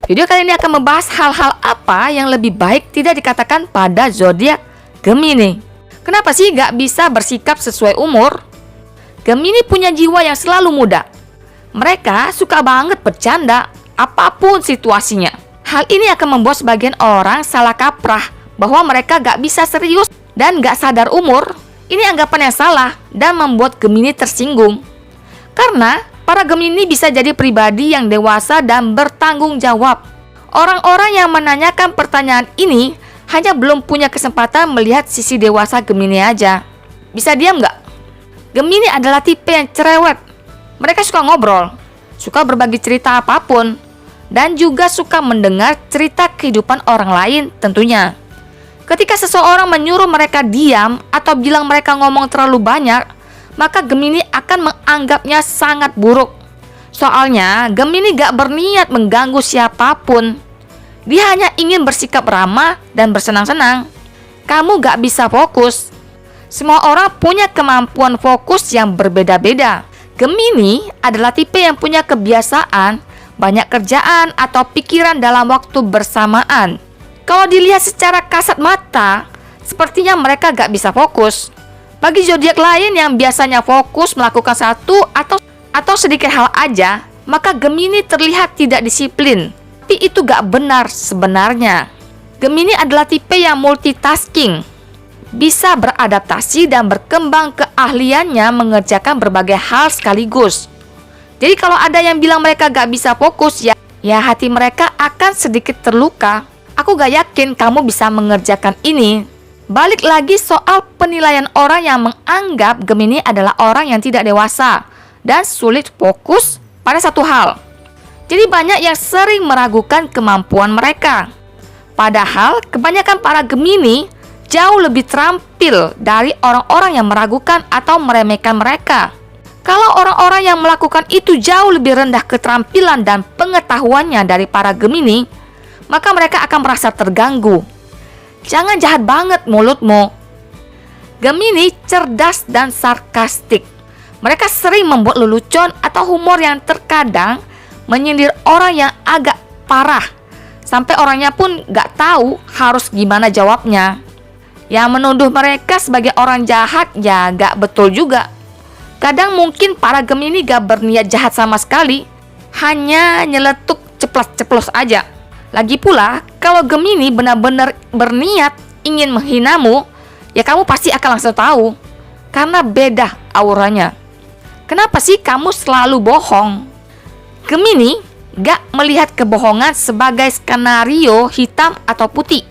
Video kali ini akan membahas hal-hal apa yang lebih baik tidak dikatakan pada zodiak Gemini. Kenapa sih gak bisa bersikap sesuai umur? Gemini punya jiwa yang selalu muda. Mereka suka banget bercanda apapun situasinya. Hal ini akan membuat sebagian orang salah kaprah bahwa mereka gak bisa serius dan gak sadar umur. Ini anggapan yang salah dan membuat Gemini tersinggung. Karena para Gemini bisa jadi pribadi yang dewasa dan bertanggung jawab. Orang-orang yang menanyakan pertanyaan ini hanya belum punya kesempatan melihat sisi dewasa Gemini aja. Bisa diam nggak? Gemini adalah tipe yang cerewet. Mereka suka ngobrol, suka berbagi cerita apapun, dan juga suka mendengar cerita kehidupan orang lain tentunya. Ketika seseorang menyuruh mereka diam atau bilang mereka ngomong terlalu banyak, maka Gemini akan menganggapnya sangat buruk. Soalnya Gemini gak berniat mengganggu siapapun. Dia hanya ingin bersikap ramah dan bersenang-senang. Kamu gak bisa fokus. Semua orang punya kemampuan fokus yang berbeda-beda. Gemini adalah tipe yang punya kebiasaan banyak kerjaan atau pikiran dalam waktu bersamaan. Kalau dilihat secara kasat mata, sepertinya mereka gak bisa fokus. Bagi zodiak lain yang biasanya fokus melakukan satu atau sedikit hal aja, maka Gemini terlihat tidak disiplin. Tapi itu gak benar sebenarnya. Gemini adalah tipe yang multitasking, bisa beradaptasi dan berkembang keahliannya mengerjakan berbagai hal sekaligus. Jadi kalau ada yang bilang mereka gak bisa fokus, ya hati mereka akan sedikit terluka. Aku gak yakin kamu bisa mengerjakan ini. Balik lagi soal penilaian orang yang menganggap Gemini adalah orang yang tidak dewasa dan sulit fokus pada satu hal. Jadi banyak yang sering meragukan kemampuan mereka. Padahal kebanyakan para Gemini jauh lebih terampil dari orang-orang yang meragukan atau meremehkan mereka. Kalau orang-orang yang melakukan itu jauh lebih rendah keterampilan dan pengetahuannya dari para Gemini, maka mereka akan merasa terganggu. Jangan jahat banget mulutmu. Gemini cerdas dan sarkastik. Mereka sering membuat lelucon atau humor yang terkadang menyindir orang yang agak parah, sampai orangnya pun gak tahu harus gimana jawabnya. Yang menuduh mereka sebagai orang jahat ya gak betul juga. Kadang mungkin para Gemini gak berniat jahat sama sekali, hanya nyeletuk ceplos-ceplos aja. Lagi pula, kalau Gemini benar-benar berniat ingin menghinamu, ya kamu pasti akan langsung tahu. Karena beda auranya. Kenapa sih kamu selalu bohong? Gemini gak melihat kebohongan sebagai skenario hitam atau putih,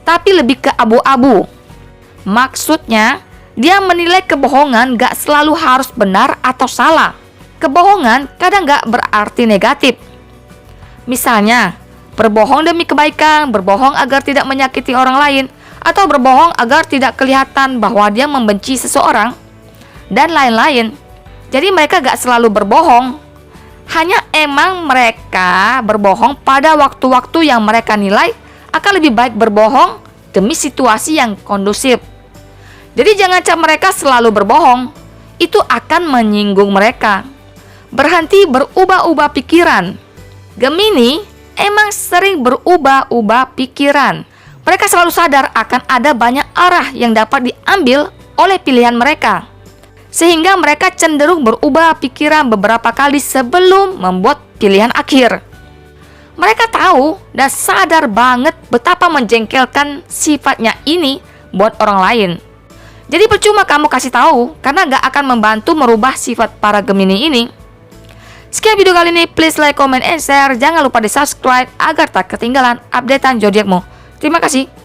tapi lebih ke abu-abu. Maksudnya, dia menilai kebohongan gak selalu harus benar atau salah. Kebohongan kadang gak berarti negatif. Misalnya, berbohong demi kebaikan, berbohong agar tidak menyakiti orang lain, atau berbohong agar tidak kelihatan bahwa dia membenci seseorang, dan lain-lain. Jadi mereka gak selalu berbohong. Hanya emang mereka berbohong pada waktu-waktu yang mereka nilai akan lebih baik berbohong demi situasi yang kondusif. Jadi jangan cap mereka selalu berbohong. Itu akan menyinggung mereka. Berhenti berubah-ubah pikiran. Gemini emang sering berubah-ubah pikiran. Mereka selalu sadar akan ada banyak arah yang dapat diambil oleh pilihan mereka. Sehingga mereka cenderung berubah pikiran beberapa kali sebelum membuat pilihan akhir. Mereka tahu dan sadar banget betapa menjengkelkan sifatnya ini buat orang lain. Jadi percuma kamu kasih tahu, karena gak akan membantu merubah sifat para Gemini ini. Sekian video kali ini, please like, comment, and share. Jangan lupa di subscribe agar tak ketinggalan updatean zodiakmu. Terima kasih.